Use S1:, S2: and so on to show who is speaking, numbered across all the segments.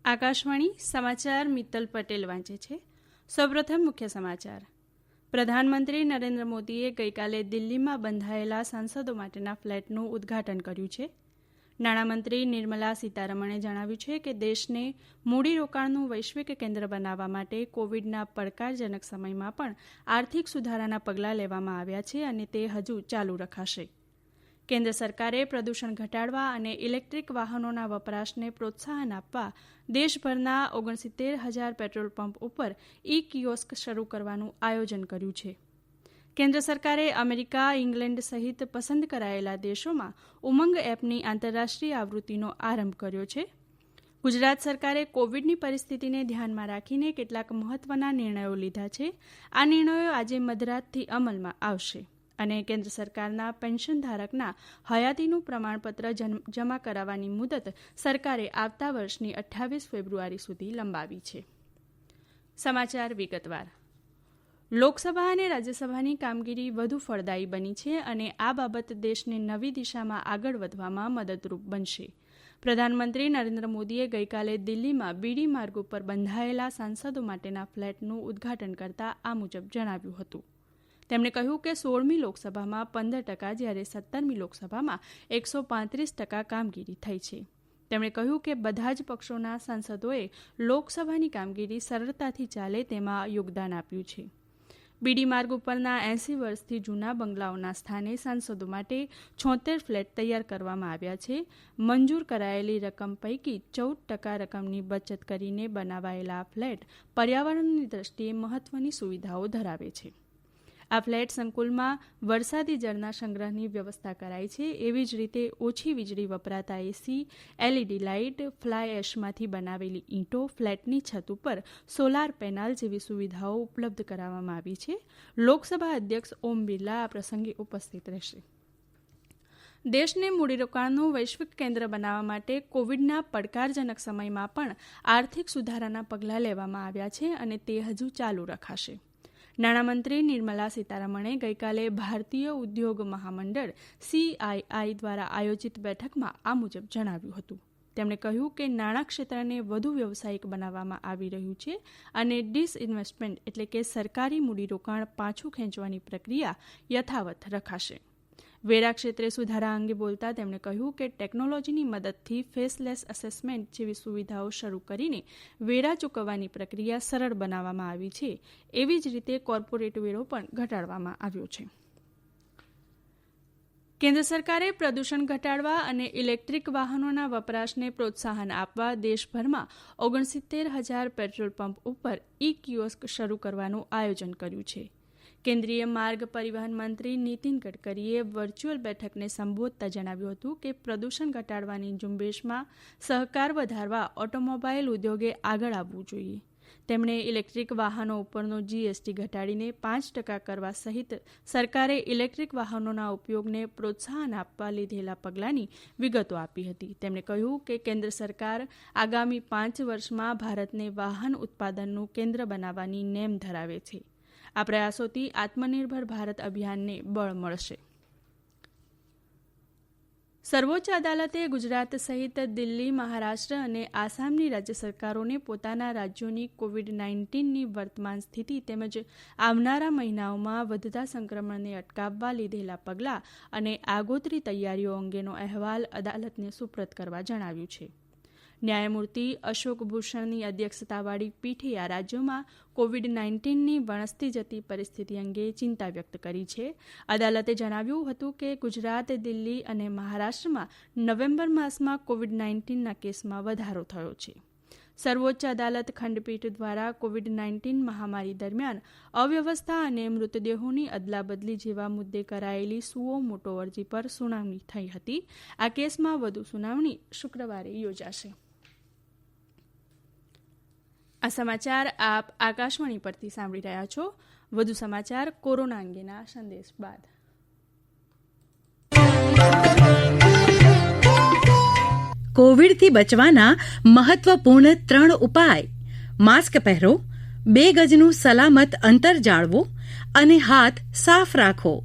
S1: આકાશવાણી સમાચાર મિત્તલ પટેલ વાંચે છે. સૌપ્રથમ મુખ્ય સમાચાર. પ્રધાનમંત્રી નરેન્દ્ર મોદીએ ગઈકાલે દિલ્હીમાં બંધાયેલા સાંસદો માટેના ફ્લેટનું ઉદ્ઘાટન કર્યું છે. નાણામંત્રી નિર્મલા સીતારમણે જણાવ્યું છે કે દેશને મૂડીરોકાણનું વૈશ્વિક કેન્દ્ર બનાવવા માટે કોવિડના પડકારજનક સમયમાં પણ આર્થિક સુધારાના પગલાં લેવામાં આવ્યા છે અને તે હજુ ચાલુ રખાશે. કેન્દ્ર સરકારે પ્રદૂષણ ઘટાડવા અને ઇલેક્ટ્રિક વાહનોના વપરાશને પ્રોત્સાહન આપવા દેશભરના 69,000 પેટ્રોલ પંપ ઉપર ઈ કિયોસ્ક શરૂ કરવાનું આયોજન કર્યું છે. કેન્દ્ર સરકારે અમેરિકા, ઇંગ્લેન્ડ સહિત પસંદ કરાયેલા દેશોમાં ઉમંગ એપની આંતરરાષ્ટ્રીય આવૃત્તિનો આરંભ કર્યો છે. ગુજરાત સરકારે કોવિડની પરિસ્થિતિને ધ્યાનમાં રાખીને કેટલાક મહત્વના નિર્ણયો લીધા છે. આ નિર્ણયો આજે મધરાતથી અમલમાં આવશે અને કેન્દ્ર સરકારના પેન્શન ધારકના હયાતીનું પ્રમાણપત્ર જમા કરાવવાની મુદત સરકારે આવતા વર્ષની 28 ફેબ્રુઆરી સુધી લંબાવી છે. સમાચાર વિગતવાર. લોકસભા અને રાજ્યસભાની કામગીરી વધુ ફળદાયી બની છે અને આ બાબત દેશને નવી દિશામાં આગળ વધવામાં મદદરૂપ બનશે. પ્રધાનમંત્રી નરેન્દ્ર મોદીએ ગઈકાલે દિલ્હીમાં બીડી માર્ગ ઉપર બંધાયેલા સાંસદો માટેના ફ્લેટનું ઉદ્ઘાટન કરતા આ મુજબ જણાવ્યું હતું. તેમણે કહ્યું કે 16મી લોકસભામાં 15%, જ્યારે 17મી લોકસભામાં 135% કામગીરી થઈ છે. તેમણે કહ્યું કે બધા જ પક્ષોના સાંસદોએ લોકસભાની કામગીરી સરળતાથી ચાલે તેમાં યોગદાન આપ્યું છે. બીડી માર્ગ ઉપરના 80 વર્ષથી જૂના બંગલાઓના સ્થાને સાંસદો માટે 76 ફ્લેટ તૈયાર કરવામાં આવ્યા છે. મંજૂર કરાયેલી રકમ પૈકી 14% રકમની બચત કરીને બનાવાયેલા ફ્લેટ પર્યાવરણની દ્રષ્ટિએ મહત્વની સુવિધાઓ ધરાવે છે. આ ફ્લેટ સંકુલમાં વરસાદી જળના સંગ્રહની વ્યવસ્થા કરાઈ છે. એવી જ રીતે ઓછી વીજળી વપરાતા એસી, એલઈડી લાઇટ, ફ્લાય એશમાંથી બનાવેલી ઈંટો, ફ્લેટની છત ઉપર સોલાર પેનલ જેવી સુવિધાઓ ઉપલબ્ધ કરાવવામાં આવી છે. લોકસભા અધ્યક્ષ ઓમ બિરલા આ પ્રસંગે ઉપસ્થિત રહેશે. દેશને મૂડીરોકાણનું વૈશ્વિક કેન્દ્ર બનાવવા માટે કોવિડના પડકારજનક સમયમાં પણ આર્થિક સુધારાના પગલાં લેવામાં આવ્યા છે અને તે હજુ ચાલુ રખાશે. નાણામંત્રી નિર્મલા સીતારમણે ગઈકાલે ભારતીય ઉદ્યોગ મહામંડળ CII દ્વારા આયોજિત બેઠકમાં આ મુજબ જણાવ્યું હતું. તેમણે કહ્યું કે નાણાં ક્ષેત્રને વધુ વ્યવસાયિક બનાવવામાં આવી રહ્યું છે અને ડિસઇન્વેસ્ટમેન્ટ એટલે કે સરકારી મૂડીરોકાણ પાછું ખેંચવાની પ્રક્રિયા યથાવત રખાશે. વેરા ક્ષેત્રે સુધારા અંગે બોલતા તેમણે કહ્યું કે ટેકનોલોજીની મદદથી ફેસલેસ એસેસમેન્ટ જેવી સુવિધાઓ શરૂ કરીને વેરા ચૂકવવાની પ્રક્રિયા સરળ બનાવવામાં આવી છે. એવી જ રીતે કોર્પોરેટ વેરો પણ ઘટાડવામાં આવ્યો છે. કેન્દ્ર સરકારે પ્રદૂષણ ઘટાડવા અને ઇલેક્ટ્રિક વાહનોના વપરાશને પ્રોત્સાહન આપવા દેશભરમાં 69,000 પેટ્રોલ પંપ ઉપર ઈ કિયોસ્ક શરૂ કરવાનું આયોજન કર્યું છે. કેન્દ્રીય માર્ગ પરિવહન મંત્રી નીતિન ગડકરીએ વર્ચ્યુઅલ બેઠકને સંબોધતા જણાવ્યું હતું કે પ્રદૂષણ ઘટાડવાની ઝુંબેશમાં સહકાર વધારવા ઓટોમોબાઈલ ઉદ્યોગે આગળ આવવું જોઈએ. તેમણે ઇલેક્ટ્રિક વાહનો ઉપરનો GST ઘટાડીને 5% કરવા સહિત સરકારે ઇલેક્ટ્રિક વાહનોના ઉપયોગને પ્રોત્સાહન આપવા લીધેલા પગલાંની વિગતો આપી હતી. તેમણે કહ્યું કે કેન્દ્ર સરકાર આગામી 5 વર્ષમાં ભારતને વાહન ઉત્પાદનનું કેન્દ્ર બનાવવાની નેમ ધરાવે છે. આ પ્રયાસોથી આત્મનિર્ભર ભારત અભિયાનને બળ મળશે. સર્વોચ્ચ અદાલતે ગુજરાત સહિત દિલ્હી, મહારાષ્ટ્ર અને આસામની રાજ્ય સરકારોને પોતાના રાજ્યોની કોવિડ-19ની વર્તમાન સ્થિતિ તેમજ આવનારા મહિનાઓમાં વધતા સંક્રમણને અટકાવવા લીધેલા પગલાં અને આગોતરી તૈયારીઓ અંગેનો અહેવાલ અદાલતને સુપ્રત કરવા જણાવ્યું છે. ન્યાયમૂર્તિ અશોક ભૂષણની અધ્યક્ષતાવાળી પીઠે આ રાજ્યોમાં કોવિડ-19ની વણસતી જતી પરિસ્થિતિ અંગે ચિંતા વ્યક્ત કરી છે. અદાલતે જણાવ્યું હતું કે ગુજરાત, દિલ્હી અને મહારાષ્ટ્રમાં નવેમ્બર માસમાં કોવિડ-19ના કેસમાં વધારો થયો છે. સર્વોચ્ચ અદાલત ખંડપીઠ દ્વારા કોવિડ-19 મહામારી દરમિયાન અવ્યવસ્થા અને મૃતદેહોની અદલાબદલી જેવા મુદ્દે કરાયેલી સુઓ મોટો અરજી પર સુનાવણી થઈ હતી. આ કેસમાં વધુ સુનાવણી શુક્રવારે યોજાશે. આ સમાચાર આપ આકાશવાણી પરથી સાંભળી રહ્યા છો. વધુ સમાચાર કોરોના અંગેના સંદેશ બાદ.
S2: કોવિડથી બચવાના મહત્વપૂર્ણ 3 ઉપાય: માસ્ક પહેરો, 2 ગજનું સલામત અંતર જાળવો અને હાથ સાફ રાખો.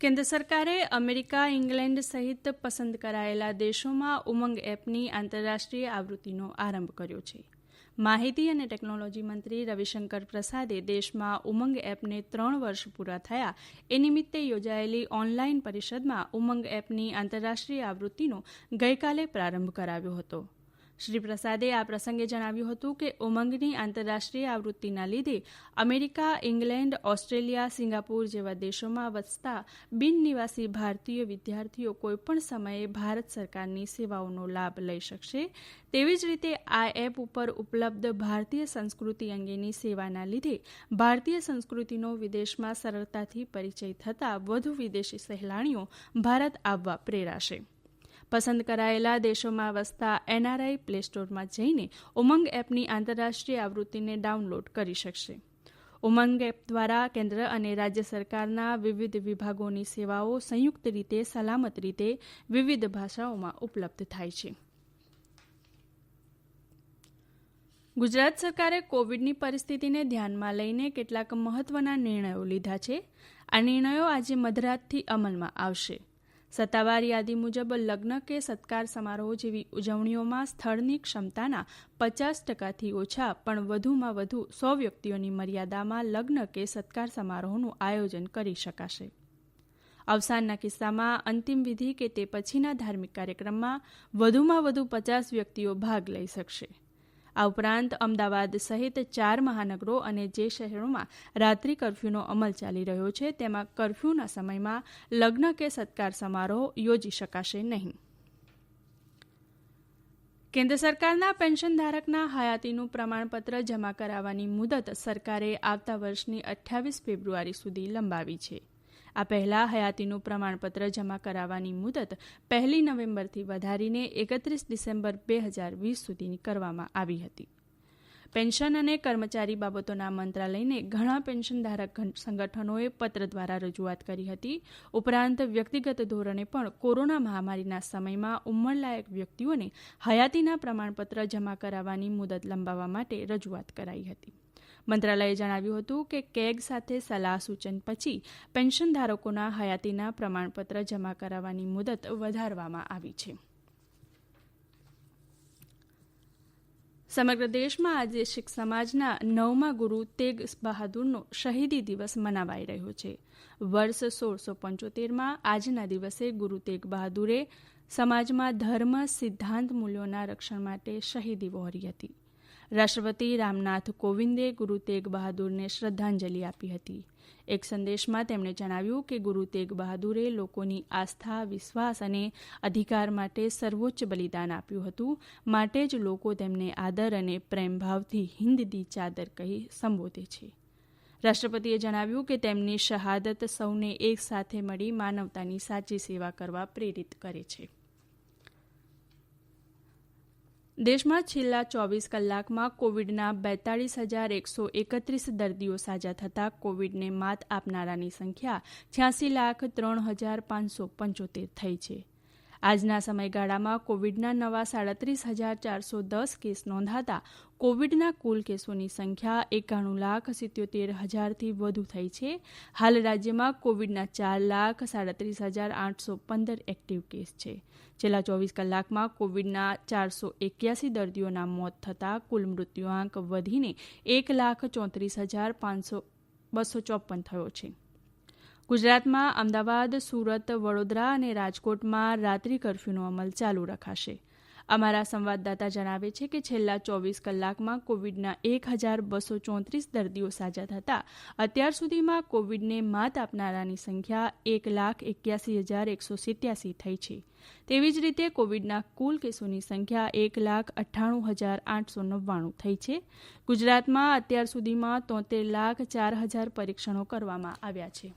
S1: કેન્દ્ર સરકારે અમેરિકા, ઇંગ્લેન્ડ સહિત પસંદ કરાયેલા દેશોમાં ઉમંગ એપની આંતરરાષ્ટ્રીય આવૃત્તિનો આરંભ કર્યો છે. માહિતી અને ટેકનોલોજી મંત્રી રવિશંકર પ્રસાદે દેશમાં ઉમંગ એપને 3 વર્ષ પૂરા થયા એ નિમિત્તે યોજાયેલી ઓનલાઈન પરિષદમાં ઉમંગ એપની આંતરરાષ્ટ્રીય આવૃત્તિનો ગઈકાલે પ્રારંભ કરાવ્યો હતો. શ્રી પ્રસાદે આ પ્રસંગે જણાવ્યું હતું કે ઉમંગની આંતરરાષ્ટ્રીય આવૃત્તિના લીધે અમેરિકા, ઇંગ્લેન્ડ, ઓસ્ટ્રેલિયા, સિંગાપુર જેવા દેશોમાં વસતા બિનનિવાસી ભારતીય વિદ્યાર્થીઓ કોઈપણ સમયે ભારત સરકારની સેવાઓનો લાભ લઈ શકશે. તેવી જ રીતે આ એપ ઉપર ઉપલબ્ધ ભારતીય સંસ્કૃતિ અંગેની સેવાના લીધે ભારતીય સંસ્કૃતિનો વિદેશમાં સરળતાથી પરિચય થતાં વધુ વિદેશી સહેલાણીઓ ભારત આવવા પ્રેરાશે. પસંદ કરાયેલા દેશોમાં વસતા એનઆરઆઈ પ્લે સ્ટોરમાં જઈને ઉમંગ એપની આંતરરાષ્ટ્રીય આવૃત્તિને ડાઉનલોડ કરી શકશે. ઉમંગ એપ દ્વારા કેન્દ્ર અને રાજ્ય સરકારના વિવિધ વિભાગોની સેવાઓ સંયુક્ત રીતે સલામત રીતે વિવિધ ભાષાઓમાં ઉપલબ્ધ થાય છે. ગુજરાત સરકારે કોવિડની પરિસ્થિતિને ધ્યાનમાં લઈને કેટલાક મહત્વના નિર્ણયો લીધા છે. આ નિર્ણયો આજે મધરાતથી અમલમાં આવશે. સત્તાવાર યાદી મુજબ લગ્ન કે સત્કાર સમારોહ જેવી ઉજવણીઓમાં સ્થળની ક્ષમતાના 50%થી ઓછા પણ વધુમાં વધુ 100 વ્યક્તિઓની મર્યાદામાં લગ્ન કે સત્કાર સમારોહનું આયોજન કરી શકાશે. અવસાનના કિસ્સામાં અંતિમ વિધિ કે તે પછીના ધાર્મિક કાર્યક્રમમાં વધુમાં વધુ 50 વ્યક્તિઓ ભાગ લઈ શકશે. આ ઉપરાંત અમદાવાદ સહિત 4 મહાનગરો અને જે શહેરોમાં રાત્રિ કર્ફ્યુનો અમલ ચાલી રહ્યો છે તેમાં કર્ફ્યુના સમયમાં લગ્ન કે સત્કાર સમારોહ યોજી શકાશે નહીં. કેન્દ્ર સરકારના પેન્શનધારકના હયાતીનું પ્રમાણપત્ર જમા કરાવવાની મુદત સરકારે આવતા વર્ષની 28 ફેબ્રુઆરી સુધી લંબાવી છે. આ પહેલા હયાતીનું પ્રમાણપત્ર જમા કરાવવાની મુદત 1 નવેમ્બરથી વધારીને 31 ડિસેમ્બર 2020 સુધીની કરવામાં આવી હતી. પેન્શન અને કર્મચારી બાબતોના મંત્રાલયને ઘણા પેન્શનધારક સંગઠનોએ પત્ર દ્વારા રજૂઆત કરી હતી. ઉપરાંત વ્યક્તિગત ધોરણે પણ કોરોના મહામારીના સમયમાં ઉંમરલાયક વ્યક્તિઓને હયાતીના પ્રમાણપત્ર જમા કરાવવાની મુદત લંબાવવા માટે રજૂઆત કરાઈ હતી. મંત્રાલયે જણાવ્યું હતું કે કેગ સાથે સલાહ સૂચન પછી પેન્શનધારકોના હયાતીના પ્રમાણપત્ર જમા કરાવવાની મુદત વધારવામાં આવી છે. સમગ્ર દેશમાં આજે શીખ સમાજના 9મા ગુરુ તેગ બહાદુરનો શહીદી દિવસ મનાવાઈ રહ્યો છે. વર્ષ 1675માં આજના દિવસે ગુરુ તેગ બહાદુરે સમાજમાં ધર્મ, સિદ્ધાંત, મૂલ્યોના રક્ષણ માટે શહીદી વહોરી હતી. રાષ્ટ્રપતિ રામનાથ કોવિંદે ગુરુ તેગ બહાદુરને શ્રદ્ધાંજલિ આપી હતી. એક સંદેશમાં તેમણે જણાવ્યું કે ગુરુ તેગ બહાદુરે લોકોની આસ્થા, વિશ્વાસ અને અધિકાર માટે સર્વોચ્ચ બલિદાન આપ્યું હતું. માટે જ લોકો તેમને આદર અને પ્રેમભાવથી હિન્દ દી ચાદર કહી સંબોધે છે. રાષ્ટ્રપતિએ જણાવ્યું કે તેમની શહાદત સૌને એક સાથે મળી માનવતાની સાચી સેવા કરવા પ્રેરિત કરે છે. દેશમાં છેલ્લા 24 કલાકમાં કોવિડના 42,131 દર્દીઓ સાજા થતાં કોવિડને માત આપનારાની સંખ્યા 86,03,575 થઈ છે. આજના સમયગાળામાં કોવિડના નવા 37,410 કેસ નોંધાતા કોવિડના કુલ કેસોની સંખ્યા 91,77,000થી વધુ થઈ છે. હાલ રાજ્યમાં કોવિડના 4,37,815 એક્ટિવ કેસ છે. છેલ્લા 24 કલાકમાં કોવિડના 481 દર્દીઓના મોત થતાં કુલ મૃત્યુઆંક વધીને 1,34,254 થયો છે. ગુજરાતમાં અમદાવાદ, સુરત, વડોદરા અને રાજકોટમાં રાત્રિ કર્ફ્યુનો અમલ ચાલુ રખાશે. અમારા સંવાદદાતા જણાવે છે કે છેલ્લા 24 કલાકમાં કોવિડના 1,234 દર્દીઓ સાજા થતાં અત્યાર સુધીમાં કોવિડને માત આપનારાની સંખ્યા 1,81,187 થઈ છે. તેવી જ રીતે કોવિડના કુલ કેસોની સંખ્યા 1,98,899 થઈ છે. ગુજરાતમાં અત્યાર સુધીમાં 73,04,000 પરીક્ષણો કરવામાં આવ્યા છે.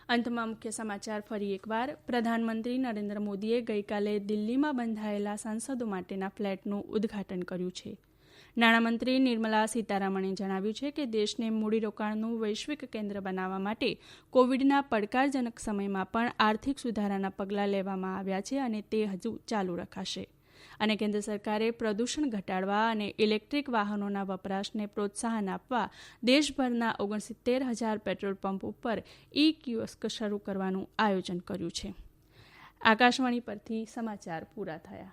S1: અંતમાં મુખ્ય સમાચાર ફરી એકવાર. પ્રધાનમંત્રી નરેન્દ્ર મોદીએ ગઈકાલે દિલ્હીમાં બંધાયેલા સાંસદો માટેના ફ્લેટનું ઉદ્ઘાટન કર્યું છે. નાણામંત્રી નિર્મલા સીતારામણે જણાવ્યું છે કે દેશને મૂડીરોકાણનું વૈશ્વિક કેન્દ્ર બનાવવા માટે કોવિડના પડકારજનક સમયમાં પણ આર્થિક સુધારાના પગલાં લેવામાં આવ્યા છે અને તે હજુ ચાલુ રખાશે. અને કેન્દ્ર સરકારે પ્રદૂષણ ઘટાડવા અને ઇલેક્ટ્રિક વાહનોના વપરાશને પ્રોત્સાહન આપવા દેશભરના 69,000 પેટ્રોલ પંપ ઉપર કિયોસ્ક શરૂ કરવાનું આયોજન કર્યું છે. આકાશવાણી પરથી સમાચાર પૂરા થયા.